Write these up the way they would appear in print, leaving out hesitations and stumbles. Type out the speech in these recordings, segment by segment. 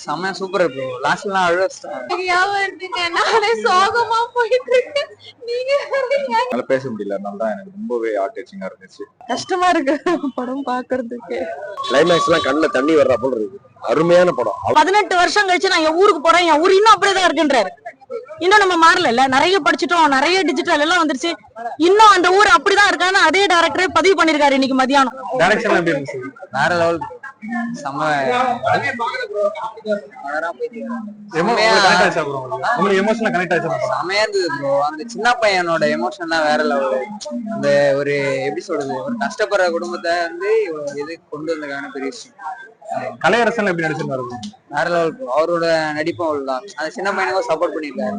செம்ம super bro. லாஸ்ட்லாம் அழுவ வச்சிட்டாங்க. நானே சோகமா போயிட்டு இருக்கேன். நீங்க என்னால பேச முடியல. அதனால தான் எனக்கு ரொம்பவே ஹார்ட் டச்சிங்கா இருந்துச்சு. கஷ்டமா இருக்கு படம் பாக்குறதுக்கு. கிளைமேக்ஸ் எல்லாம் கண்ணுல தண்ணி வர்ற போல இருக்கு. அருமையான படம். 18 வருஷம் கழிச்சு நான் என் ஊருக்கு போறேன், என் ஊர் இன்னும் அப்படியேதான் இருக்குன்றாரு. இன்னும் நம்ம மாறல, நிறைய படிச்சுட்டோம், நிறைய டிஜிட்டல் எல்லாம் வந்துருச்சு, இன்னும் அந்த ஊர் அப்படிதான் இருக்கான்னு அதே டைரக்டரே பதிவு பண்ணிருக்காரு இன்னைக்கு மதியானம். டைரக்ஷன் எப்படி இருந்துச்சு? வேற லெவல். செம்ம எமோஷனல் கனெக்ட் ஆச்சு. செம்மையா இருந்தது ப்ரோ. அந்த சின்ன பையனோட எமோஷன்லாம் வேற லெவல். அந்த ஒரு எப்படி சொல்றது, ஒரு கஷ்டப்படுற குடும்பத்தை வந்து இது கொண்டு வந்ததுக்கான பெரிய விஷயம். கலையரசன் எப்படி நடிச்சிருந்தாரு? வேற லெவல் ப்ரோ. அவரோட நடிப்பும் அவ்வளவுதான். அந்த சின்ன பையனுக்கும் சப்போர்ட் பண்ணிருக்காரு.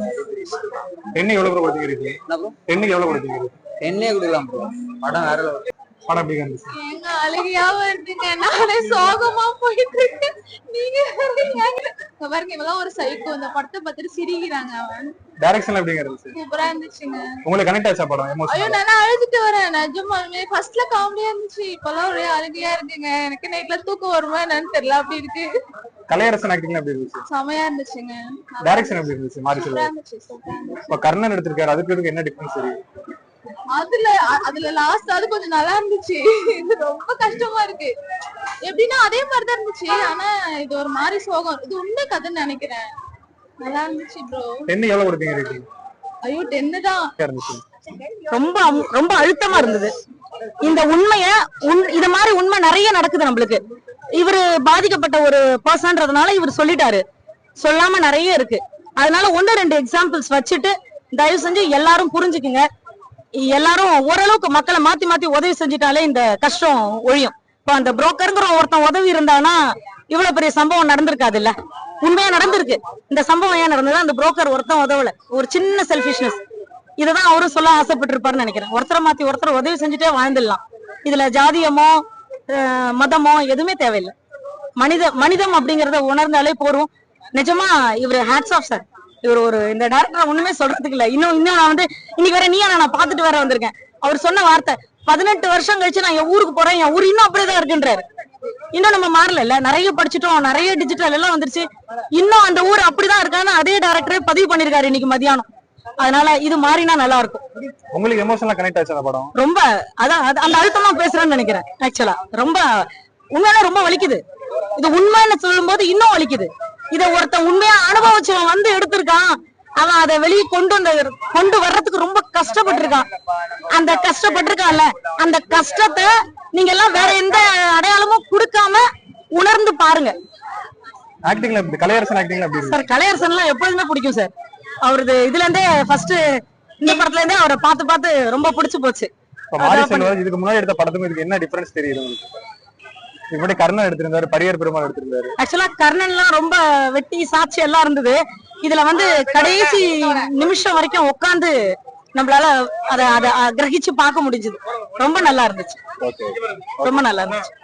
எண்ணெய் எவ்வளவு ப்ரோ கொடுத்தீங்க? என்ன ப்ரோ? எண்ணெய் எவ்வளவு கொடுத்தீங்க? எண்ணெயே கொடுக்கலாம் ப்ரோ. படம் வேற லெவல். படம் எப்படி இருந்துச்சு? எங்க அழகியாவும் இருக்குங்க. நானே சோகமா போயிட்டு இருக்கேன். நீங்க பாருங்க, இவெல்லாம் ஒரு சைக்கோ. இந்த படத்தை பார்த்துட்டு சிரிக்கிறாங்க. அவன் டைரக்ஷன் எப்படி இருந்துச்சு? சூப்பரா இருந்துச்சுங்க. உங்களுக்கு கனெக்ட் ஆச்சா படம்? ஐயோ, எமோஷனல். நான் அழுதுட்டு வரேன் நிஜமாலுமே. ஃபர்ஸ்ட்ல காமெடியா இருந்துச்சு, இப்பெல்லாம் ஒரே அழுகையா இருக்குங்க. எனக்கு நைட்ல தூக்கம் வருமா என்னன்னு தெரியல, அப்படி இருக்கு. கலையரசன் ஆக்டிங் எப்படி இருந்துச்சு? செமையா இருந்துச்சுங்க. டைரக்ஷன் எப்படி இருந்துச்சு? மாரி சூப்பரா சொல்லுங்க. இருந்துச்சு, சூப்பரா இருந்துச்சு. இப்ப கர்ணன் எடுத்திருக்காரு, அதுக்கு என்ன டிஃபரன்ஸ் தெரியும்? அதுல லாஸ்ட் அது கொஞ்சம் நல்லா இருந்துச்சு. இது ரொம்ப கஷ்டமா இருக்கு. எப்படின்னா அதே மாதிரிதான் இருந்துச்சு, ஆனா இது ஒரு மாதிரி சோகம். இது உண்மை கதைன்னு நினைக்கிறேன். நல்லா இருந்துச்சு ப்ரோ. எண்ணெய் எவ்வளவு கொடுத்தீங்க ரேட்டிங்? ஐயோ, 10 தான். இருந்துச்சு. ரொம்ப ரொம்ப அழுத்தமா இருந்தது. இந்த உண்மைய இத மாதிரி உண்மை நிறைய நடக்குது நம்மளுக்கு. இவரு பாதிக்கப்பட்ட ஒரு பர்சன்றதுனால இவர் சொல்லிட்டாரு, சொல்லாம நிறைய இருக்கு. அதனால 1-2 எக்ஸாம்பிள்ஸ் வச்சுட்டு தயவு செஞ்சு எல்லாரும் புரிஞ்சுக்குங்க. எல்லாரும் ஓரளவுக்கு மக்களை மாத்தி மாத்தி உதவி செஞ்சுட்டாலே இந்த கஷ்டம் ஒழியும். இப்ப அந்த புரோக்கருங்கிற ஒருத்தன் உதவி இருந்தானா இவ்வளவு பெரிய சம்பவம் நடந்திருக்காது இல்ல. உண்மையா நடந்திருக்கு. இந்த சம்பவம் ஏன் நடந்தது? அந்த புரோக்கர் ஒருத்தன் உதவல, ஒரு சின்ன செல்ஃபிஷ்னஸ். இததான் அவரும் சொல்ல ஆசைப்பட்டு இருப்பாருன்னு நினைக்கிறேன். ஒருத்தரை மாத்தி ஒருத்தர் உதவி செஞ்சுட்டே வாழ்ந்துடலாம். இதுல ஜாதியமோ மதமோ எதுவுமே தேவையில்லை. மனிதம் அப்படிங்கறத உணர்ந்தாலே போறோம். நிஜமா இவரு ஹேட்ஸ் ஆஃப் சார். இவர் ஒரு இந்த டைரக்டர் ஒண்ணுமே சொல்றதுக்கு இல்ல. இன்னும் நான் வந்து இன்னைக்கு வேற நான் பாத்துட்டு வேற வந்திருக்கேன். அவர் சொன்ன வார்த்தை 18 வருஷம் கழிச்சு நான் என் ஊருக்கு போறேன், என் ஊர் இன்னும் அப்படியேதான் இருக்குன்றாரு. இன்னும் நம்ம மாறல, நிறைய படிச்சுட்டோம், நிறைய டிஜிட்டல் எல்லாம் வந்துருச்சு, இன்னும் அந்த ஊர் அப்படிதான் இருக்கான்னு அதே டைரக்டரே பதிவு பண்ணிருக்காரு இன்னைக்கு மதியானம். அதனால இது மாறினா நல்லா இருக்கும். உங்களுக்கு எமோஷனலா கனெக்ட் ஆச்சு அந்த படம்? ரொம்ப அதான் அந்த அழுத்தமா பேசுறேன்னு நினைக்கிறேன். ஆக்சுவலா ரொம்ப உண்மையில ரொம்ப வலிக்குது. இது உண்மைன்னு சொல்லும் போது இன்னும் வலிக்குது. இத ஒருத்தன் உண்மையா அனுபவிச்சவன் வந்து எடுத்திருக்கான். அவன் அதை வெளியே கொண்டு வர்றதுக்கு ரொம்ப கஷ்டப்பட்டு இருக்கான். அந்த கஷ்டப்பட்டிருக்கான்ல, அந்த கஷ்டத்தை நீங்க எல்லாம் வேற எந்த அடையாளமும் கொடுக்காம உணர்ந்து பாருங்க. ஆக்டிங்ல கலையரசன் ஆக்டிங்ல எப்படி இருக்கு? சார் கலையரசன் எல்லாம் எப்பொழுதுமே பிடிக்கும் சார். அவரது இதுல இருந்தே ஃபர்ஸ்ட் இந்த படத்துல இருந்தே அவரை பார்த்து ரொம்ப பிடிச்சு போச்சு. இதுக்கு முன்னாடி எடுத்த படத்துக்கும் இதுக்கு என்ன டிஃபரன்ஸ் தெரியுது உங்களுக்கு? இப்படி கர்ணன் எடுத்திருந்தாரு, பரியர் பெருமாள் எடுத்திருந்தாரு. ஆக்சுவலா கர்ணன்லாம் ரொம்ப வெட்டி சாட்சி எல்லாம் இருந்தது. இதுல வந்து கடைசி நிமிஷம் வரைக்கும் உட்கார்ந்து நம்மளால அதை கிரகிச்சு பார்க்க முடிஞ்சது. ரொம்ப நல்லா இருந்துச்சு. ரொம்ப நல்லா இருந்துச்சு.